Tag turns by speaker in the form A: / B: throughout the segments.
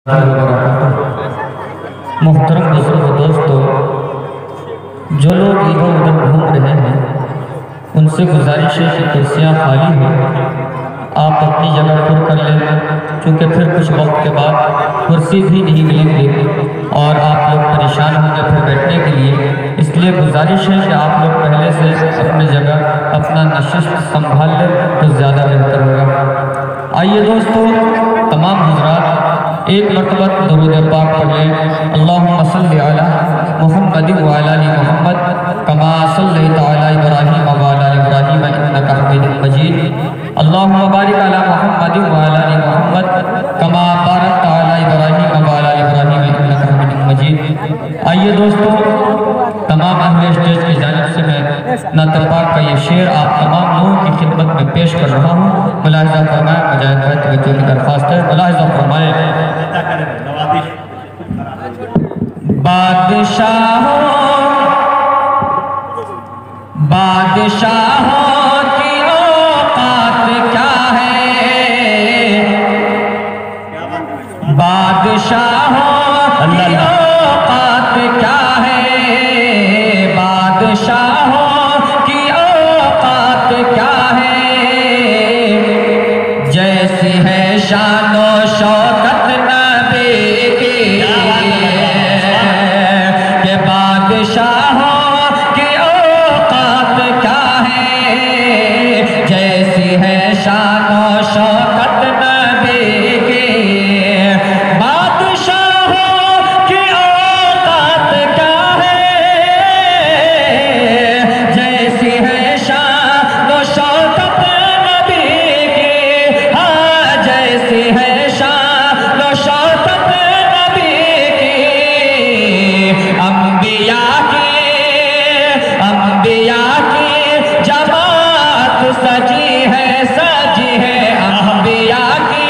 A: मोहतरम बुजुर्ग दोस्तों, जो लोग इधर उधर घूम रहे हैं उनसे गुजारिश है कि कुर्सियाँ खाली हैं, आप अपनी जगह पर कर लें, क्योंकि फिर कुछ वक्त के बाद कुर्सी भी नहीं मिलेंगी और आप लोग परेशान होंगे फिर बैठने के लिए। इसलिए गुजारिश है कि आप लोग पहले से अपनी जगह अपना नशिस्त संभाल लें तो ज़्यादा बेहतर होगा। आइए दोस्तों, तमाम हजरात एक मरतबा दुरूद पाक पढ़ लें। अल्लाहुम्मा सल्लि अला मुहम्मद व अला आलि मुहम्मद कमा सल्लैता अला इब्राहीम व अला आलि इब्राहीम इन्नका हमीदुम मजीद। अल्लाहुम्मा बारिक अला मुहम्मद व अला आलि मुहम्मद कमा बारकता अला इब्राहीम व अला आलि इब्राहीम इन्नका हमीदुम मजीद। आइए दोस्तों, तमाम अहले स्टेज की जानिब से मैं नात पाक का ये शेर आप तमाम लोगों की खिदमत में पेश कर रहा हूँ। मुलाहिज़ा फरमाएं, मुजाहिद भाई तवज्जो की दरख्वास्त है, मुलाहिज़ा फरमाएं। बादशाहों की औकात क्या है, बादशाहों की औकात क्या है, बादशाहों की औकात क्या है, जैसी है शानो शौकत नबी की, के बादशाहों की औकात क्या है, जैसी है शानो शौकत नबी की, बादशाहों की औकात क्या है, जैसी है शानो शौकत नबी की, हाँ जैसी है शानो शौकत नबी की। अंबिया की जमात सजी है, सजी है, अंबिया की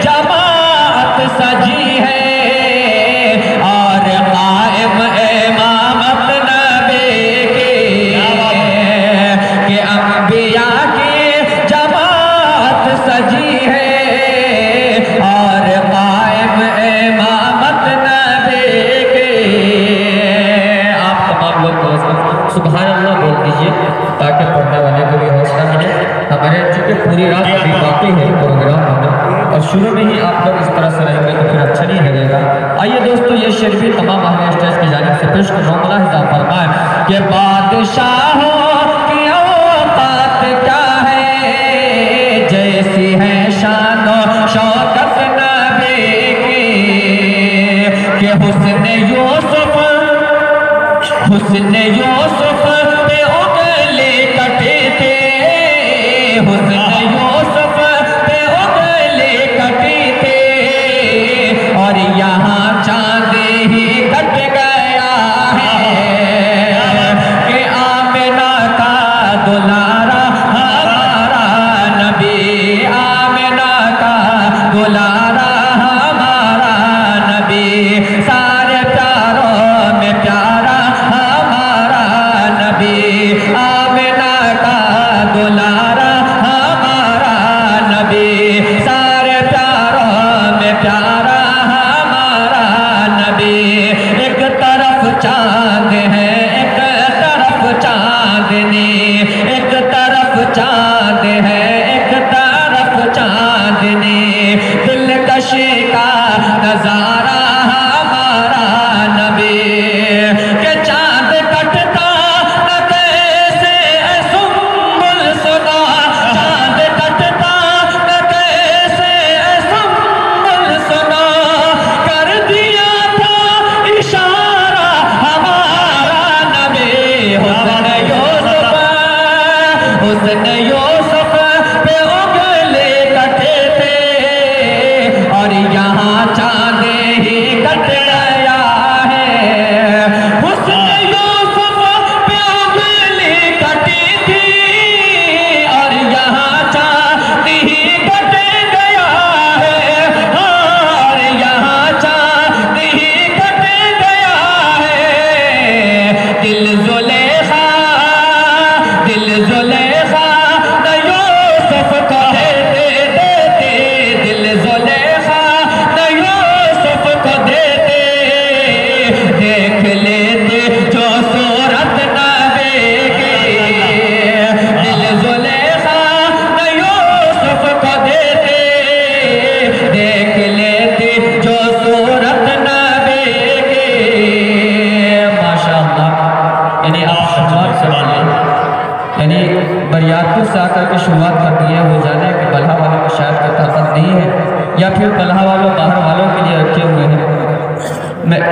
A: जमात सजी है, और कायम इमामत नबी की, कि अंबिया की जमात सजी है, और कायम इमामत नबी की। आप तमाम लोग सुभान अल्लाह बोल दीजिए ताकि पढ़ने वाले को भी हौसला मिले। हमारे चूँकि पूरी रात अभी बाकी है प्रोग्राम होना, और शुरू में ही आप लोग इस तरह से रहेंगे तो फिर अच्छा नहीं लगेगा। आइए दोस्तों, ये शेर भी तमाम अहले स्टेज की जानिब से पेश कर रहा हूँ। मुलाहिज़ा फरमाएं कि बादशाहों की औकात क्या है, जैसी है शानो शौकत नबी की, कि हुस्न यूसुफ पे उंगली कटे थे, हुस्न यूसुफ पे उंगली कटी थे, और यहाँ चांद ही कट गया है, कि आमिना का दुलारा हमारा नबी, आमिना का दुलारा हमारा नबी, सारे प्यारों में प्यारा हमारा नबी,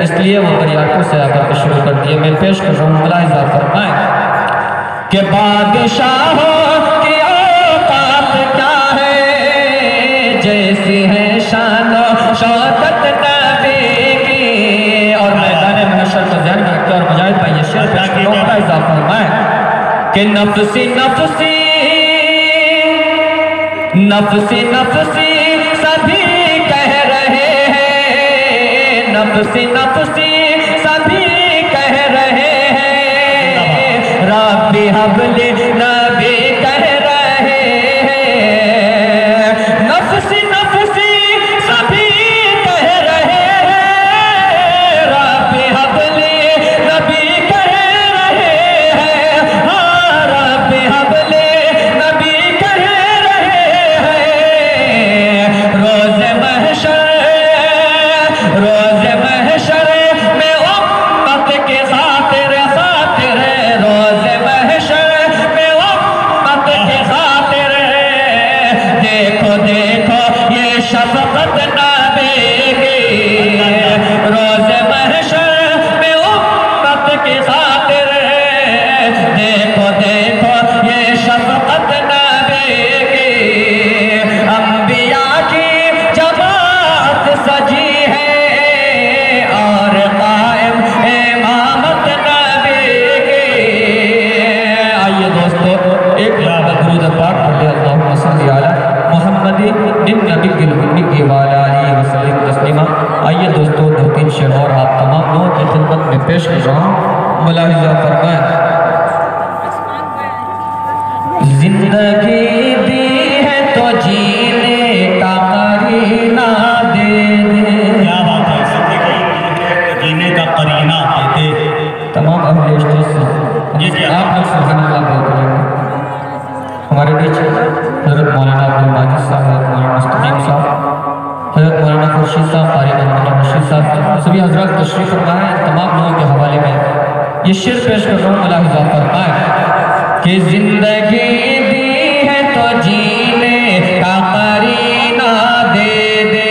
A: इसलिए वो दरियाकों से आकर के शुरू कर दिए। मैं पेश कर रहा हूँ, मुलाहिजा फरमाएं कि बादशाहों की औकात क्या है, जैसी है शान शौकत नबी की। और मैदान महशर को ध्यान में रखते और मुजाहिद भाई ये शेर पेश कर रहा हूँ, मुलाहिजा फरमाएं कि नफ्सी नफ्सी नफ्सी नफ्सी सभी कह रहे हैं, नफ्सी नफ्सी सभी कह रहे हैं, रब्बी हबली नबी कह रहे हैं, नफ्सी नफ्सी सभी कह रहे हैं, रब्बी हबली नबी कह रहे हैं, हाँ रब्बी हबली नबी कह रहे हैं। रोज़ महशर में उम्मत के खातिर खातिर, रोज़ महशर में उम्मत के खातिर, देखो देखो ये शफ़क़त नबी की। रोज़ महशर में उम्मत के खातिर, देखो देखो ये शफ़क़त नबी की। अंबिया की जमात सजी है और कायम इमामत नबी की। आइए दोस्तों एक दरूद पाक पढ़ ले, अल्लाहुम्मा सल्ली अला मुहम्मदिन नबिय्यिल उम्मी व अला आलिहि व सल्लिम तस्लीमा। आइए दोस्तों 2-3 शेर और आप तमाम लोगों की खिदमत में पेश कर रहा हूँ, मुलाहिजा फरमाएं। जिंदगी दी है तो जीने का करीना दे दे।
B: क्या बात है, जिंदगी जीने का करीना दे दे।
A: तमाम अहले स्टेज से
B: जी जी
A: आप लोग सुभान अल्लाह बोल करेंगे। हमारे बीच हज़रत मौलाना अब्दुल माजिद साहब, हज़रत मौलाना मुस्तकीम साहब, हज़रत मौलाना खुर्शीद साहब, क़ारी मोहम्मद रशीद साहब, सभी हज़रत तशरीफ़ फरमाए। तमाम लोगों के हवाले में ये शेर पेश कर रहा हूँ, मुलाहिजा फरमाएं कि जिंदगी दी है तो जीने का करीना दे दे,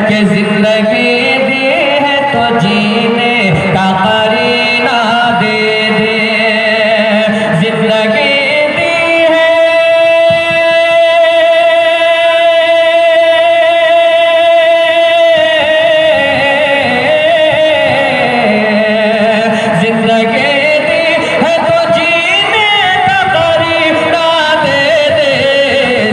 A: कि जिंदगी दी है तो जीने का करीना दे दे, जिंदगी दी है जिंदगी दी है तो जीने का करीना दे दे,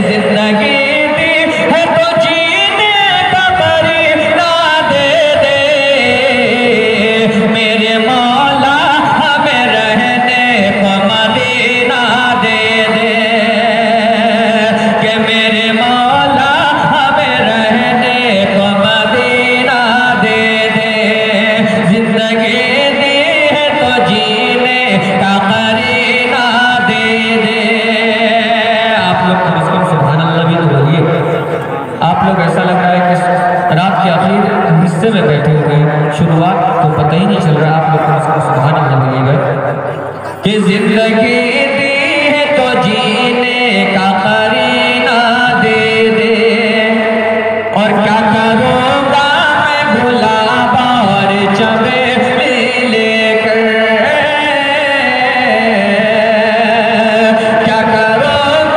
A: जिंदगी दी है तो जीने का करीना दे दे, मेरे मौला हमें रहने को मदीना दे दे, कि मेरे मौला हमें रहने को मदीना दे दे, जिंदगी दी है तो जीने का करीना दे दे। आप लोग कम से कम सुभान अल्लाह भी तो बोलिए। आप लोग ऐसा लग रहा है कि रात के आखिर हिस्से में बैठे हुए हैं, शुरुआत तो पता ही नहीं चल रहा। आप लोग कम से कम सुभान अल्लाह बोलिएगा कि जिंदगी दी है तो जीने का करीना दे दे, और क्या करूँगा मैं गुलाब और चमेली लेकर, क्या करूँगा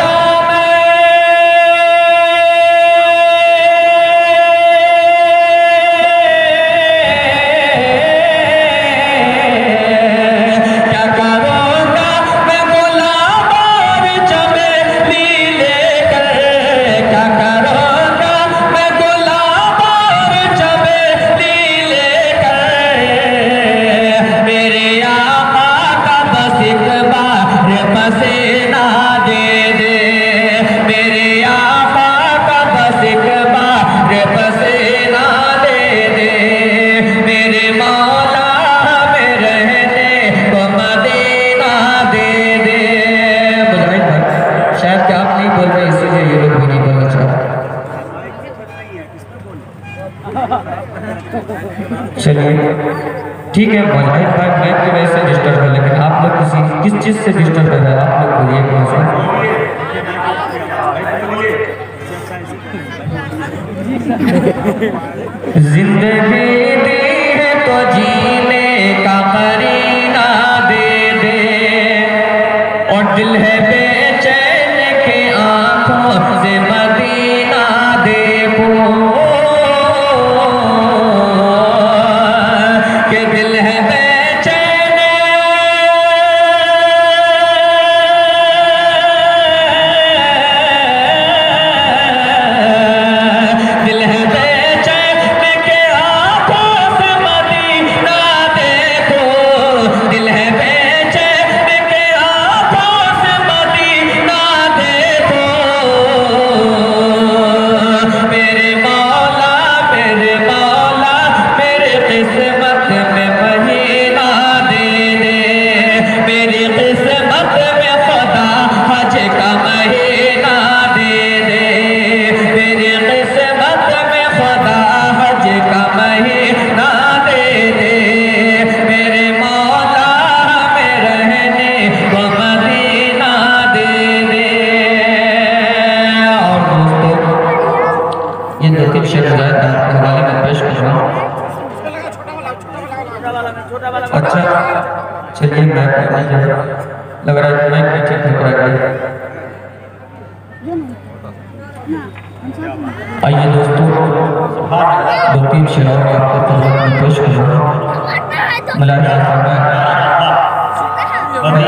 A: मैं क्या करूँगा मैं गुलाब और चमेली लेकर, क्या करूँगा मैं गुलाब और चमेली लेकर, मेरे आका का बस एक बार पसीना दे दे, मेरे आका का बस एक बार पसीना दे दे, मेरे मौला हमें रहने को मदीना दे दे। मुजाहिद भाई शायद कि आप नहीं बोल रहे, इसीलिए ये लोग भी नहीं बोलना चाह रहे। चलिए ठीक है, मुजाहिद भाई मैं की वजह से डिस्टर्ब है, लेकिन आप लोग किस चीज़ से डिस्टर्ब है आप लोग बोलिए कौन सा। जिंदगी दी है तो जीने का करीना दे दे, और दिल है बेचैन के आंखों से मदीना देखो, कि दिल है बेचैन, दिल है बेचैन के आंखों से मदीना देखो, दिल है बेचैन के आंखों से मदीना देखो, मेरे मौला मेरे मौला मेरे किस्मत में महीना दे दे, मेरी किस्मत में खुदा हज का महीना दे दे, मेरी किस्मत में खुदा हज का महीना दे दे, मेरे मौला में रहने को मदीना दे दे। और दोस्तों ये दो तीन शेर हदायत के हवाले में पेश कर रहा हूँ। अच्छा चलिए मैं लग रहा है मैं पीछे ठुकरा गया। आइए दोस्तों दो तीन शेर और आपको खिदमत में पेश कर रहा हूँ। मुलाहिजा फरमाएं,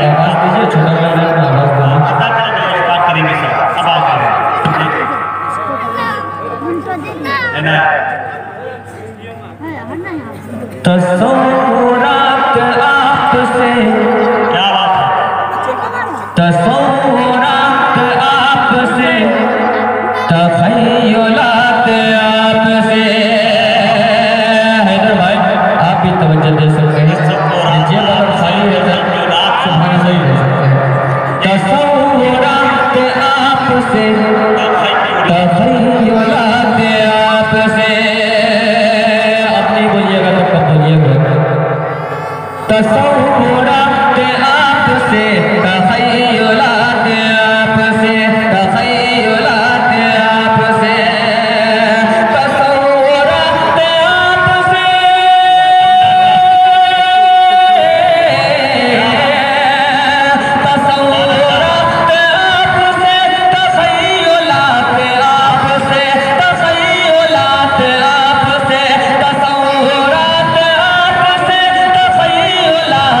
A: आवाज दीजिए, छोटा वाला में आवाज बोलो।
B: करेंगे सर, अब आ गए
A: तसव्वुरात आपसे,
B: क्या बात है,
A: तसव्वुरात आपसे, तख़य्युलात आपसे। हैदर भाई आप भी तवज्जो दे सकते हैं, जे अगर सही है तो सुभान सही हो सकते हैं। तसव्वुरात आपसे, तख़य्युलात आपसे, अपनी बोलिएगा तो कब बोलिएगा। तसव्वुरात आपसे, तख़य्युलात आपसे, तख़य्युलात आपसे, तसव्वुरात आपसे, तसव्वुरात आपसे, तख़य्युलात आपसे, तख़य्युलात आपसे, तसव्वुरात आपसे, तख़य्युलात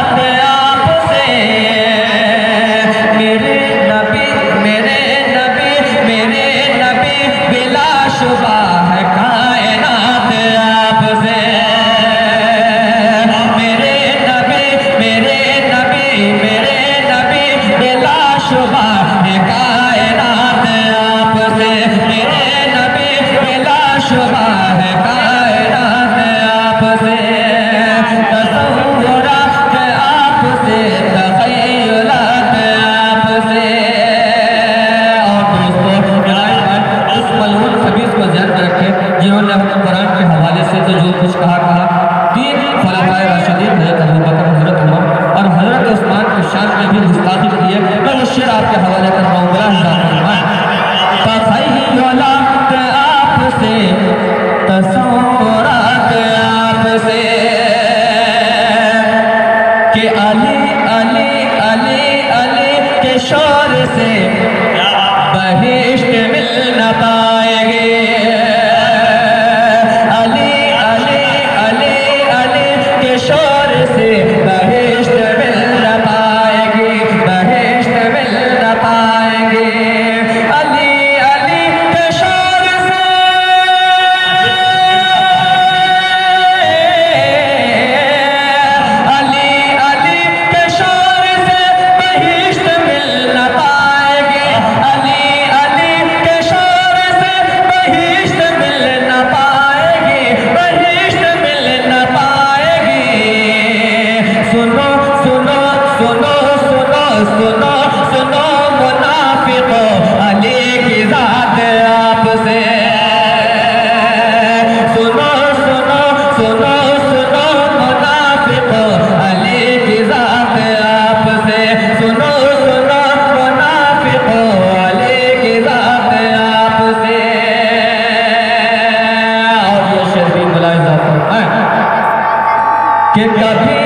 A: कभी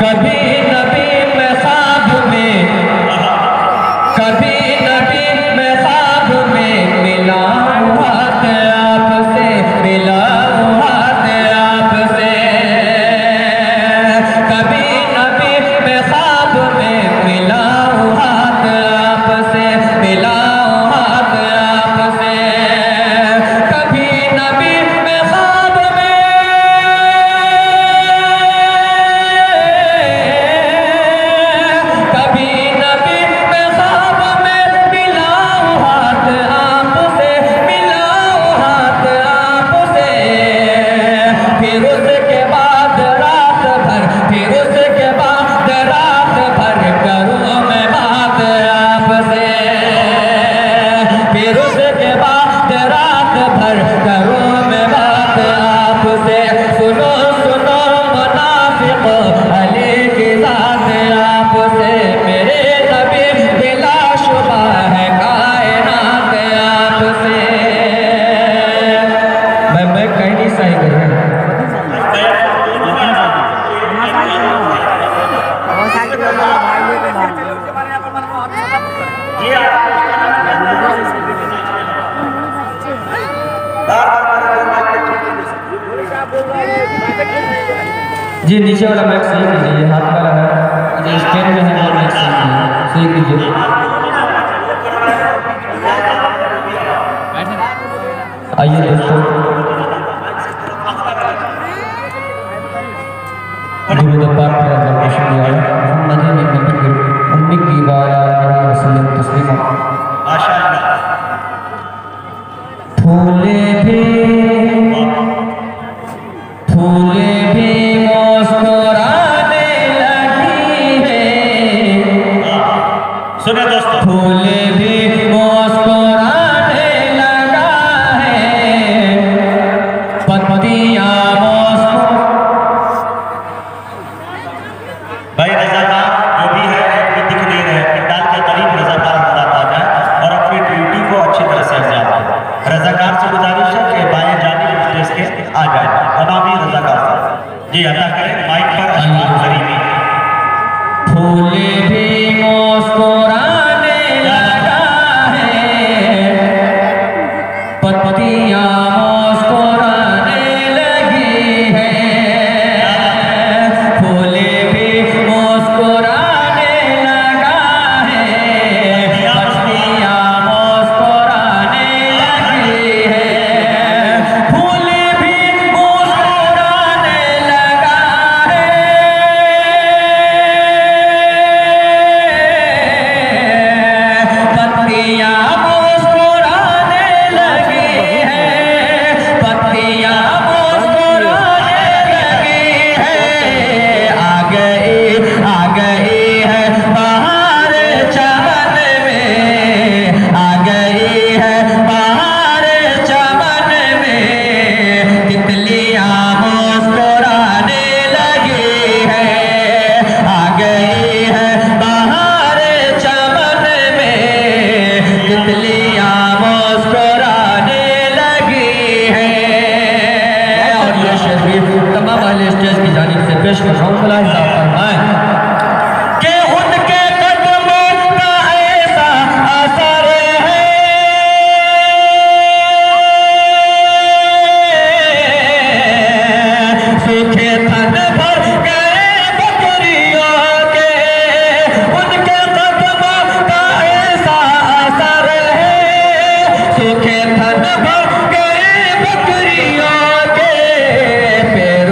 A: कभी नबी मैं ख्वाब में, कभी नबी मैं ख्वाब में मिला हुआ आपसे, मिला हुआ आपसे। कभी नबी मैं ख्वाब में मिला हुआ आपसे, मिला हुआ आपसे। कभी नबी मैं ख्वाब में, कभी नबी मैं ख्वाब में मिला हुआ आपसे, मिला हुआ आपसे। फिर उसके बाद रात भर, फिर उसके बाद रात भर करूँ मैं बात आपसे, फिर उसके बाद रात भर करूँ मैं बात आपसे। सुनो सुनो मुनाफिक अली की ज़ात आपसे, मेरे नबी बिला शुबा है कायनात आपसे। मैं कहीं नहीं सही कर रहा। जी नीचे वाला मैक सही कीजिए, ये हाथ वाला है जो स्टैंड में है वो मैक सही कीजिए। आइए दोस्तों, दुरूद पाक पे रोशन किया मोहम्मद नबी की उम्मी की वाला वसल्लम तस्लीमा।
B: माशाअल्लाह।
A: फूले भी मुस्कुराने लगी है,
B: सुने दोस्तों,
A: फूले भी मुस्कुराने लगा है, पत्तियां
B: भाई रज़ाकार जो भी है एक भी दिख नहीं रहे, पंडाल के करीब रज़ाकार हजरात आ जाए और अपनी ड्यूटी को अच्छी तरह से अंजाम दें। रज़ाकार से गुजारिश है कि बाएं जानिब स्टेज के आ जाए, तमामी रज़ाकार से जी अदा करें। माइक पर अशफाक ज़रीबी।
A: फूले भी मुस्कुराने लगा है, पत्तियां मुस्कुराने लगी है, फूले भी मुस्कुराने लगा है, पत्तियां मुस्कुराने लगी है, फूले भी मुस्कुराने लगा है, पत्तियां मुस्कुराने लगी है, पत्तियां मुस्कुराने लगी है। आ गई है बाहर चमन में, आ गई है बाहर चमन में, तितलियां मुस्कुराने लगी है। आ गई है बाहर चमन में, तितलियां मुस्कुराने लगी है। और ये शरीफ तमाम वाले स्टेज की जानिब से पेश कर रहा हूँ, मुलाहिज़ा फरमाएं कि उनके कदमों का ऐसा असर है, सूखे थन भर गए बकरियों के, उनके कदमों का ऐसा असर है, सूखे थन भर गए बकरियों के, पैर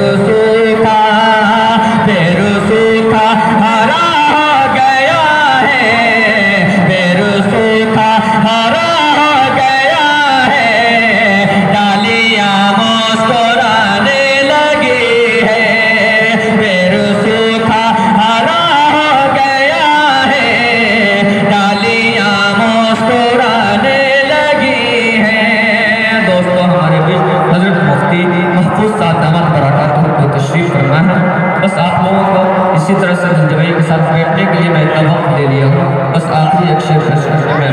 A: सूखा हरा हो गया है, पैर सूखा हरा हो गया है, डालियां मुस्कुराने लगी है, पैर सूखा हरा हो गया है, डालियां मुस्कुराने लगी है। दोस्तों हमारे बीच हजरत मुफ्ती महफूज साहब दामद बरकातहू को तशरीफ फरमा है। बस आप लोगों को इसी तरह से जवाई के साथ बैठने के लिए मैं इतना वक्त दे दिया हूँ। बस आखिरी एक शेर पेश करके मैं